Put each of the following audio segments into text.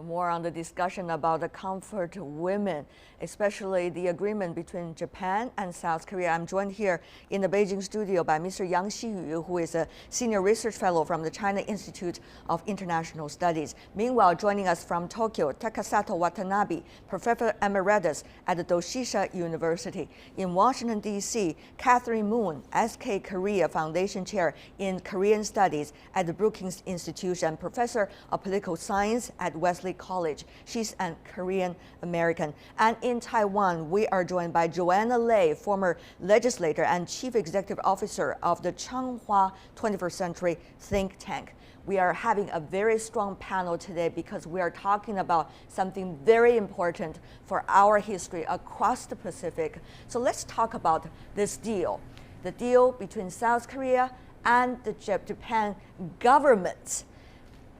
more on the discussion about the comfort women, especially the agreement between Japan and South Korea. I'm joined here in the Beijing studio by Mr. Xiyu, who is a senior research fellow from the China Institute of International Studies. Meanwhile, joining us from Tokyo, Takesato Watanabe, professor emeritus at the Doshisha University. In Washington, D.C., Katherine Moon, SK Korea Foundation Chair in Korean Studies at the Brookings Institution, professor of political science at Wesley College. She's a Korean American. And in Taiwan, we are joined by Joanna Lei, former legislator and chief executive officer of the Changhua 21st Century think tank. We are having a very strong panel today because we are talking about something very important for our history across the Pacific. So let's talk about this deal, the deal between South Korea and the Japan governments.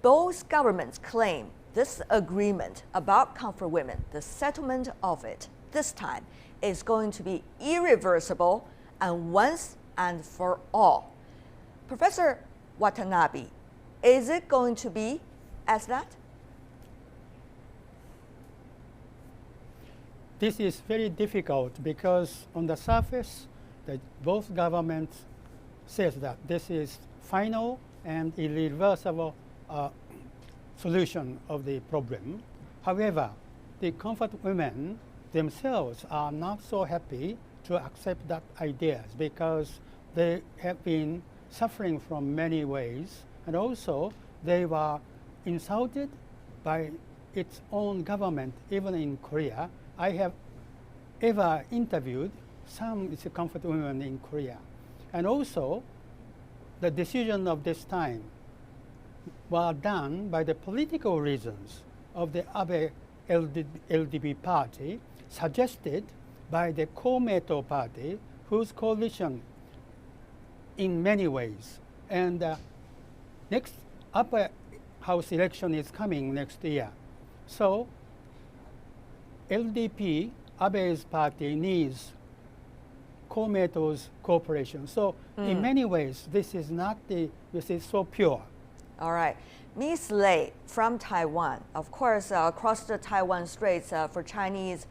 Both governments claim this agreement about comfort women, the settlement of it this time, is going to be irreversible and once and for all. Professor Watanabe, is it going to be as that? This is very difficult because on the surface, both governments says that this is final and irreversible solution of the problem. However, the comfort women themselves are not so happy to accept that ideas because they have been suffering from many ways, and also they were insulted by its own government, even in Korea. I have ever interviewed some comfort women in Korea. And also, the decision of this time were done by the political reasons of the Abe LDP party, suggested by the Komeito party, whose coalition in many ways. And next upper house election is coming next year. So LDP, Abe's party, needs Komeito's cooperation. So in many ways, this is not so pure. All right. Ms. Lei from Taiwan, of course, across the Taiwan Straits for Chinese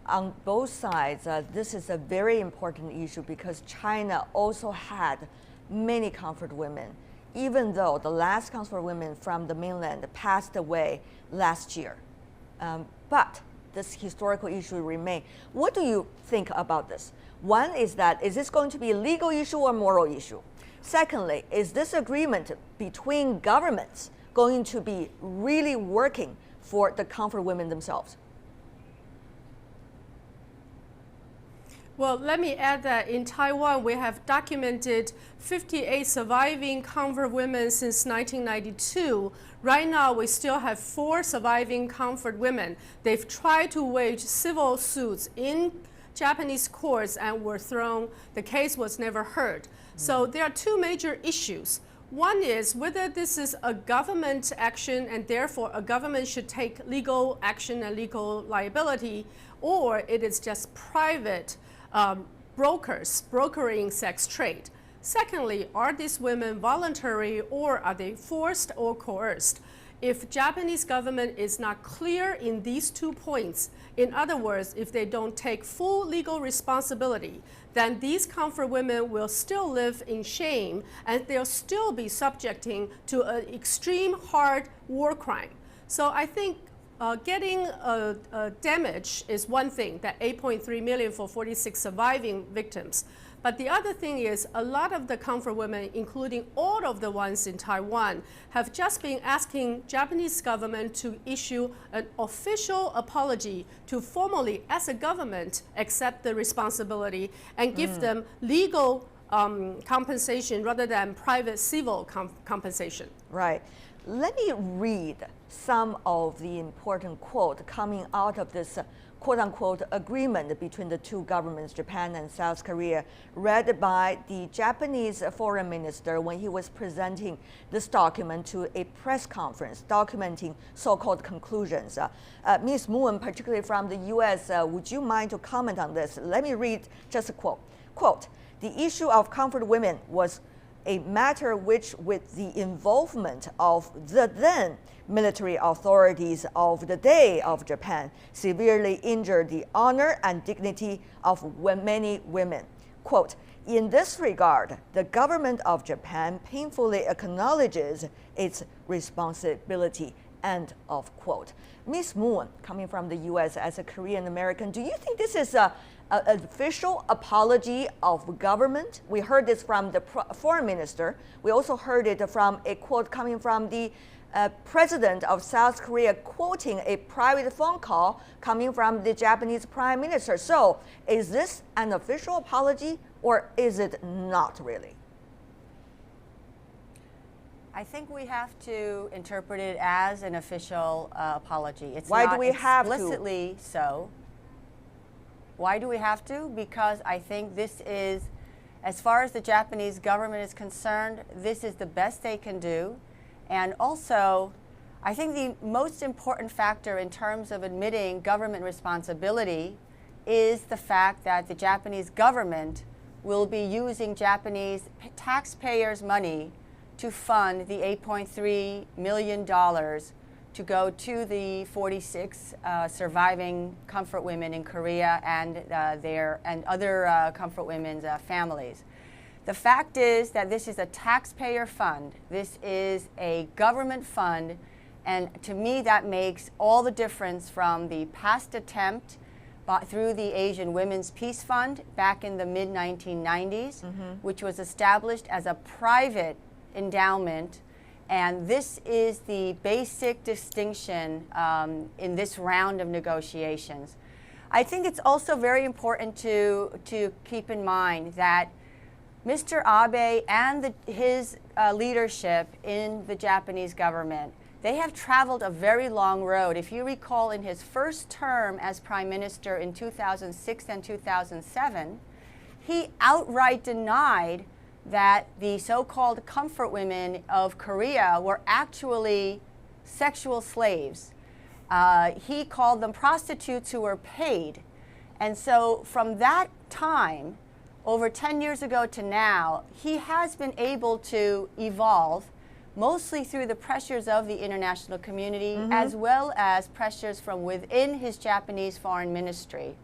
on both sides, this is a very important issue because China also had many comfort women, even though the last comfort women from the mainland passed away last year. But this historical issue remains. What do you think about this? One is that, is this going to be a legal issue or moral issue? Secondly, is this agreement between governments going to be really working for the comfort women themselves? Well, let me add that in Taiwan, we have documented 58 surviving comfort women since 1992. Right now, we still have 4 surviving comfort women. They've tried to wage civil suits in Japanese courts and were thrown. The case was never heard. So there are 2 major issues. One is whether this is a government action and therefore a government should take legal action and legal liability, or it is just private brokers brokering sex trade. Secondly, are these women voluntary or are they forced or coerced? If Japanese government is not clear in these 2 points, in other words, if they don't take full legal responsibility, then these comfort women will still live in shame and they'll still be subjecting to an extreme hard war crime. So I think getting damage is one thing, that 8.3 million for 46 surviving victims. But the other thing is a lot of the comfort women, including all of the ones in Taiwan, have just been asking Japanese government to issue an official apology to formally, as a government, accept the responsibility and give them legal compensation rather than private civil compensation. Right. Let me read some of the important quote coming out of this quote-unquote agreement between the 2 governments, Japan and South Korea, read by the Japanese foreign minister when he was presenting this document to a press conference documenting so-called conclusions. Ms. Moon, particularly from the U.S., would you mind to comment on this? Let me read just a quote. Quote, the issue of comfort women was a matter which, with the involvement of the then military authorities of the day of Japan, severely injured the honor and dignity of many women. Quote, in this regard, the government of Japan painfully acknowledges its responsibility, end of quote. Ms. Moon, coming from the U.S. as a Korean American, do you think this is an official apology of government? We heard this from the foreign minister. We also heard it from a quote coming from the president of South Korea, quoting a private phone call coming from the Japanese prime minister. So is this an official apology, or is it not really? I think we have to interpret it as an official apology. It's Why not do we have to? explicitly so. Why do we have to? Because I think this is, as far as the Japanese government is concerned, this is the best they can do. And also, I think the most important factor in terms of admitting government responsibility is the fact that the Japanese government will be using Japanese taxpayers' money to fund the $8.3 million to go to the 46 surviving comfort women in Korea and other comfort women's families. The fact is that this is a taxpayer fund. This is a government fund, and to me that makes all the difference from the past attempt through the Asian Women's Peace Fund back in the mid-1990s, which was established as a private endowment. And this is the basic distinction in this round of negotiations. I think it's also very important to keep in mind that Mr. Abe and his leadership in the Japanese government, they have traveled a very long road. If you recall, in his first term as prime minister in 2006 and 2007, he outright denied that the so-called comfort women of Korea were actually sexual slaves. He called them prostitutes who were paid. And so from that time, over 10 years ago to now, he has been able to evolve, mostly through the pressures of the international community, as well as pressures from within his Japanese foreign ministry.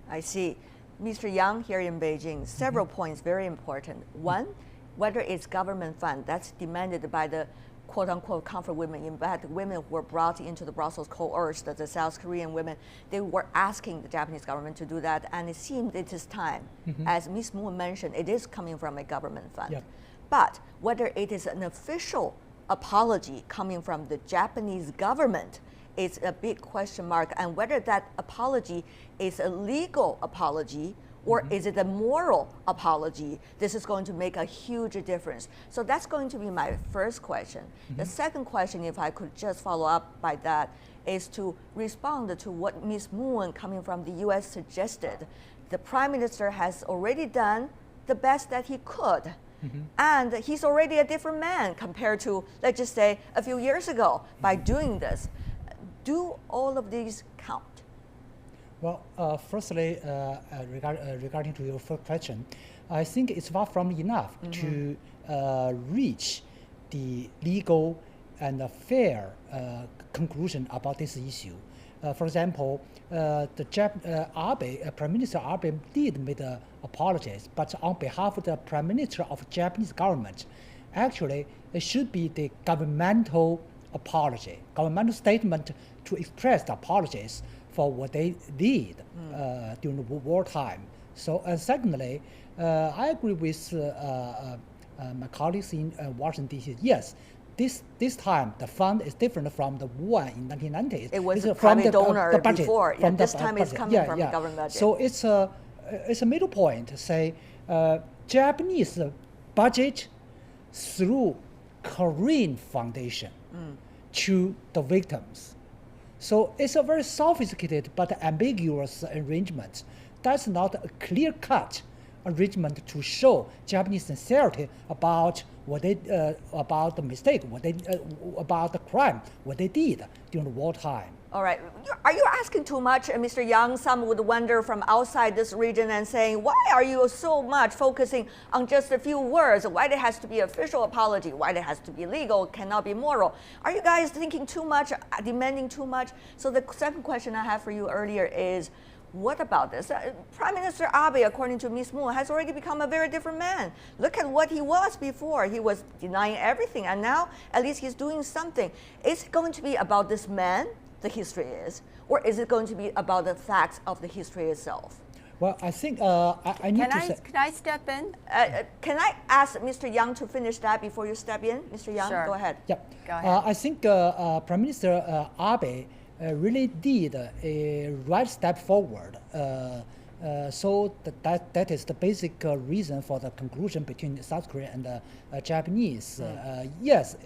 I see. Mr. Yang here in Beijing, several points very important. One, whether it's government fund that's demanded by the quote-unquote comfort women. In fact, women were brought into the Brussels coerced, the South Korean women. They were asking the Japanese government to do that, and it seemed it is time. As Ms. Moon mentioned, it is coming from a government fund. Yep. But whether it is an official apology coming from the Japanese government, it's a big question mark, and whether that apology is a legal apology or is it a moral apology, this is going to make a huge difference. So that's going to be my first question. The second question, if I could just follow up by that, is to respond to what Ms. Moon coming from the US suggested. The Prime Minister has already done the best that he could. And he's already a different man compared to, let's just say, a few years ago by doing this. Do all of these count? Well, firstly, regarding to your first question, I think it's far from enough to reach the legal and fair conclusion about this issue. For example, Prime Minister Abe did make apologies, but on behalf of the Prime Minister of Japanese government, actually it should be the governmental apology, governmental statement to express the apologies for what they did during the wartime. So secondly, I agree with my colleagues in Washington, D.C. Yes, this time the fund is different from the one in 1990s. It was it's a private donor the budget, before. From this the time budget. it's coming from the government budget. So it's a middle point to say Japanese budget through Korean foundation to the victims. So it's a very sophisticated but ambiguous arrangement. That's not a clear-cut arrangement to show Japanese sincerity about what they about the mistake, what they about the crime, what they did during the wartime. All right. Are you asking too much, Mr. Yang? Some would wonder from outside this region and saying, why are you so much focusing on just a few words? Why there has to be official apology? Why there has to be legal, cannot be moral? Are you guys thinking too much, demanding too much? So the second question I have for you earlier is, what about this? Prime Minister Abe, according to Ms. Moon, has already become a very different man. Look at what he was before. He was denying everything, and now at least he's doing something. Is it going to be about this man, the history is, or is it going to be about the facts of the history itself? Well, I think I need to say. Can I step in? Can I ask Mr. Yang to finish that before you step in? Mr. Yang, Sure. go ahead. Yeah. Go ahead. I think Prime Minister Abe really did a right step forward. So that is the basic reason for the conclusion between South Korea and the Japanese. Yes,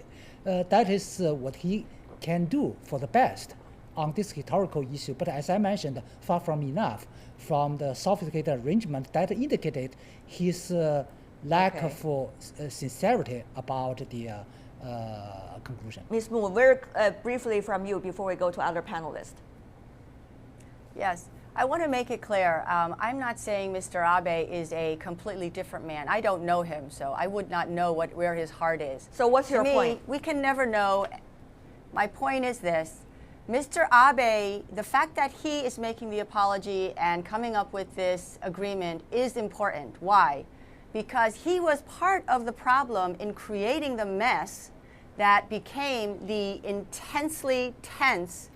that is what he can do for the best on this historical issue. But as I mentioned, far from enough from the sophisticated arrangement that indicated his lack of sincerity about the conclusion. Ms. Moon, very briefly from you before we go to other panelists. Yes, I want to make it clear. I'm not saying Mr. Abe is a completely different man. I don't know him, so I would not know where his heart is. So what's your To me, point? We can never know. My point is this. Mr. Abe, the fact that he is making the apology and coming up with this agreement is important. Why? Because he was part of the problem in creating the mess that became the intensely tense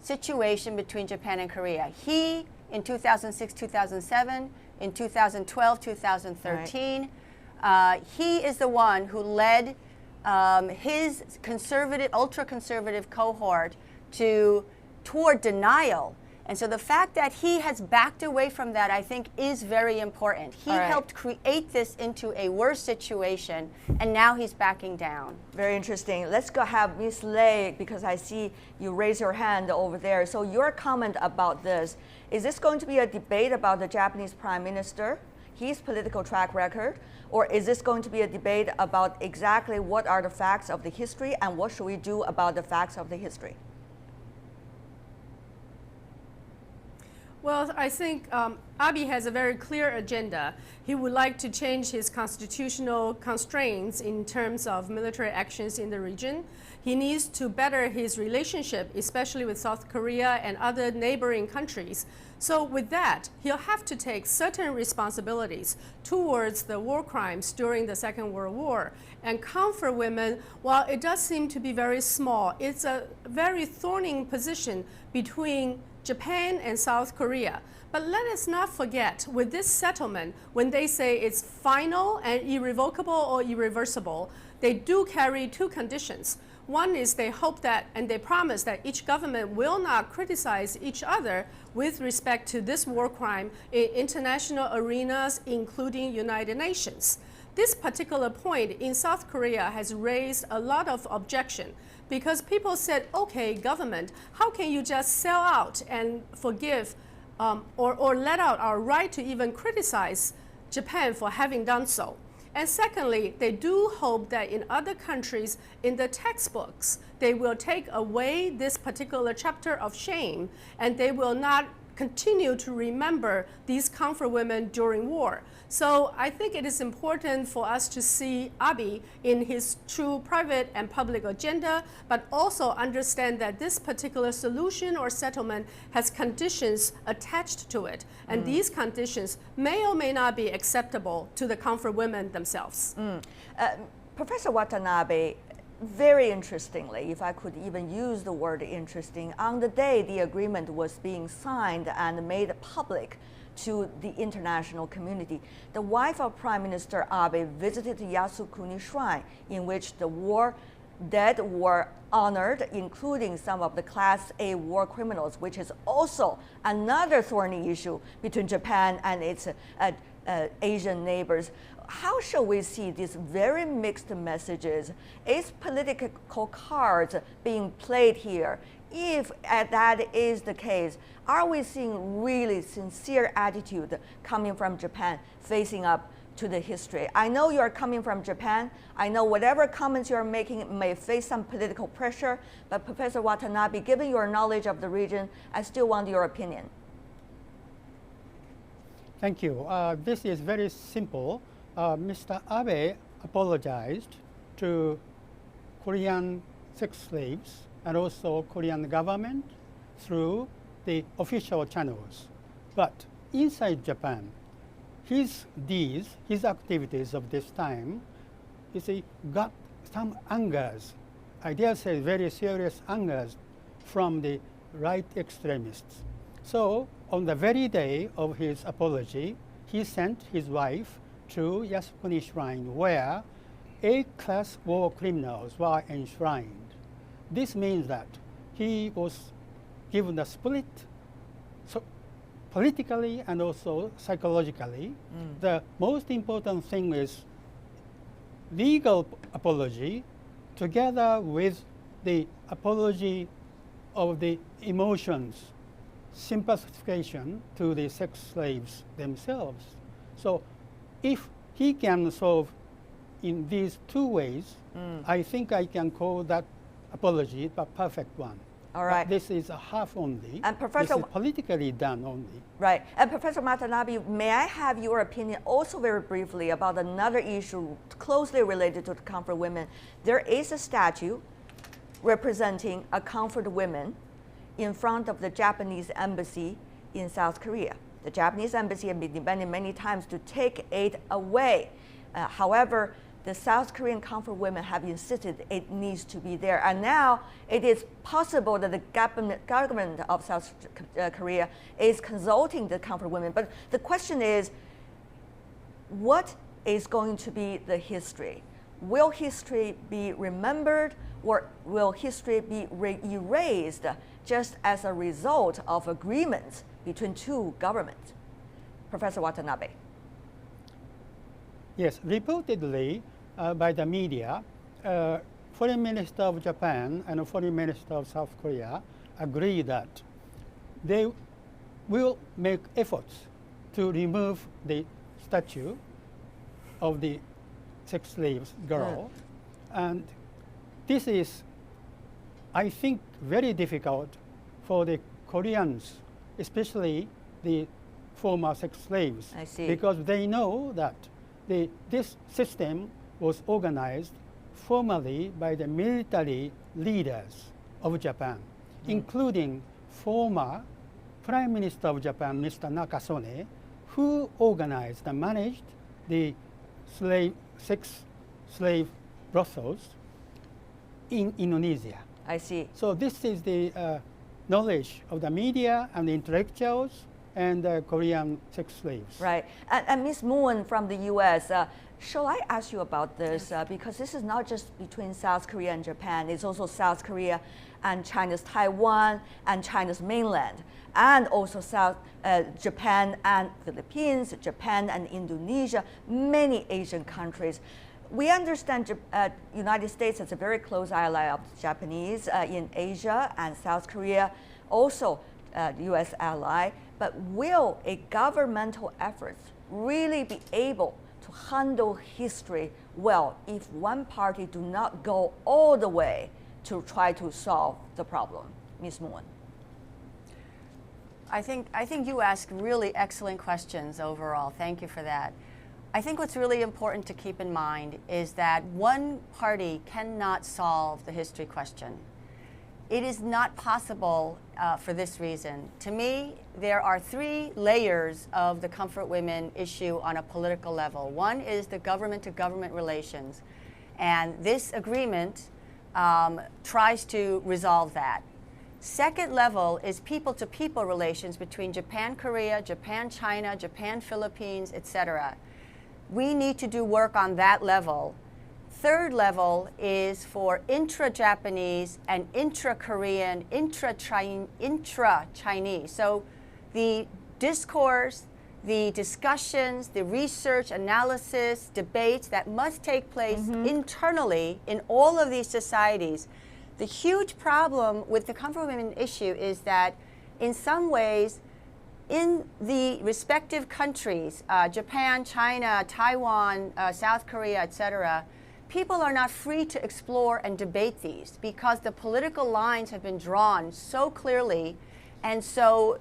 situation between Japan and Korea. He, in 2006, 2007, in 2012, 2013, he is the one who led his conservative, ultra-conservative cohort toward denial. And so the fact that he has backed away from that, I think, is very important. He helped create this into a worse situation, and now he's backing down. Very interesting. Let's go have Ms. Lei, because I see you raise your hand over there. So your comment about this, is this going to be a debate about the Japanese Prime Minister, his political track record, or is this going to be a debate about exactly what are the facts of the history and what should we do about the facts of the history? Well, I think Abe has a very clear agenda. He would like to change his constitutional constraints in terms of military actions in the region. He needs to better his relationship, especially with South Korea and other neighboring countries. So with that, he'll have to take certain responsibilities towards the war crimes during the Second World War. And comfort women, while it does seem to be very small, it's a very thorny position between Japan and South Korea. But let us not forget, with this settlement, when they say it's final and irrevocable or irreversible, they do carry two conditions. One is they hope that and they promise that each government will not criticize each other with respect to this war crime in international arenas, including United Nations. This particular point in South Korea has raised a lot of objection, because people said, okay, government, how can you just sell out and forgive or let out our right to even criticize Japan for having done so? And secondly, they do hope that in other countries, in the textbooks, they will take away this particular chapter of shame, and they will not continue to remember these comfort women during war. So I think it is important for us to see Abe in his true private and public agenda, but also understand that this particular solution or settlement has conditions attached to it. And these conditions may or may not be acceptable to the comfort women themselves. Professor Watanabe, very interestingly, if I could even use the word interesting, on the day the agreement was being signed and made public to the international community, the wife of Prime Minister Abe visited the Yasukuni Shrine, in which the dead were honored, including some of the Class A war criminals, which is also another thorny issue between Japan and its Asian neighbors. How shall we see these very mixed messages? Is political cards being played here? If that is the case, are we seeing really sincere attitude coming from Japan, facing up to the history? I know you're coming from Japan. I know whatever comments you're making may face some political pressure, but Professor Watanabe, given your knowledge of the region, I still want your opinion. Thank you. This is very simple. Mr. Abe apologized to Korean sex slaves and also Korean government through the official channels. But inside Japan, his deeds, his activities of this time, you see, got some angers, I dare say very serious angers from the right extremists. So on the very day of his apology, he sent his wife to Yasukuni Shrine, where A-class war criminals were enshrined. This means that he was given a split, so politically and also psychologically. The most important thing is legal apology together with the apology of the emotions, sympathization to the sex slaves themselves. So if he can solve in these two ways, I think I can call that apology a perfect one. All right. But this is a half only. And Professor, this is politically done only. Right. And Professor Watanabe, may I have your opinion also very briefly about another issue closely related to the comfort women? There is a statue representing a comfort woman in front of the Japanese embassy in South Korea. The Japanese embassy has been demanding many times to take it away. However, the South Korean comfort women have insisted it needs to be there. And now it is possible that the government of South Korea is consulting the comfort women. But the question is, what is going to be the history? Will history be remembered, or will history be erased just as a result of agreements between two governments? Professor Watanabe. Yes, reportedly by the media, Foreign Minister of Japan and Foreign Minister of South Korea agree that they will make efforts to remove the statue of the sex slaves girl. And this is, I think, very difficult for the Koreans, especially the former sex slaves, I see. because they know that this system was organized formally by the military leaders of Japan, including former Prime Minister of Japan, Mr. Nakasone, who organized and managed the sex slave brothels in Indonesia. I see. So this is the knowledge of the media and the intellectuals and Korean sex slaves. Right. And Ms. Moon from the U.S., shall I ask you about this? Because this is not just between South Korea and Japan. It's also South Korea and China's Taiwan and China's mainland, and also Japan and Philippines, Japan and Indonesia, many Asian countries. We understand United States as a very close ally of the Japanese in Asia, and South Korea also U.S. ally. But will a governmental effort really be able to handle history well if one party do not go all the way to try to solve the problem? Ms. Moon. I think you ask really excellent questions overall. Thank you for that. I think what's really important to keep in mind is that one party cannot solve the history question. It is not possible for this reason. To me, there are three layers of the comfort women issue on a political level. One is the government-to-government relations, and this agreement tries to resolve that. Second level is people-to-people relations between Japan, Korea, Japan, China, Japan, Philippines, etc. We need to do work on that level. Third level is for intra-Japanese and intra-Korean, intra-Chinese. So the discourse, the discussions, the research, analysis, debates that must take place internally in all of these societies. The huge problem with the comfort women issue is that in some ways in the respective countries, Japan, China, Taiwan, South Korea, etc., people are not free to explore and debate these because the political lines have been drawn so clearly, and so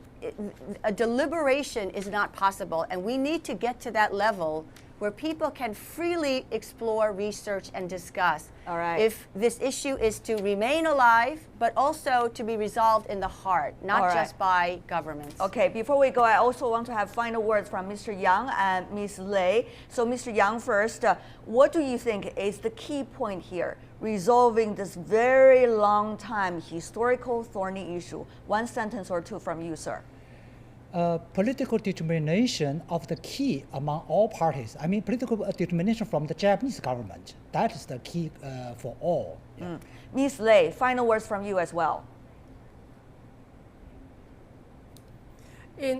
a deliberation is not possible. And we need to get to that level where people can freely explore, research, and discuss. All right. If this issue is to remain alive, but also to be resolved in the heart, not All right. just by governments. Okay, before we go, I also want to have final words from Mr. Yang and Ms. Lei. So Mr. Yang first, what do you think is the key point here, resolving this very long time historical thorny issue? One sentence or two from you, sir. Political determination of the key among all parties. I mean, political determination from the Japanese government. That is the key for all. Yeah. Ms. Lei, final words from you as well.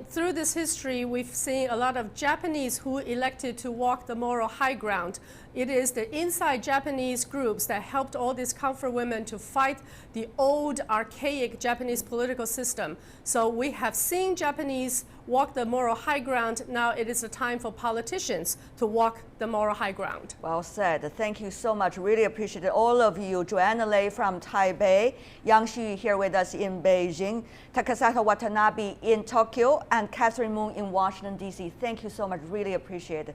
Through this history, we've seen a lot of Japanese who elected to walk the moral high ground. It is the inside Japanese groups that helped all these comfort women to fight the old, archaic Japanese political system. So we have seen Japanese walk the moral high ground. Now it is the time for politicians to walk the moral high ground. Well said. Thank you so much. Really appreciate all of you. Joanna Lei from Taipei, Yang Xiyu here with us in Beijing, Takesato Watanabe in Tokyo, and Katherine Moon in Washington, D.C. Thank you so much. Really appreciate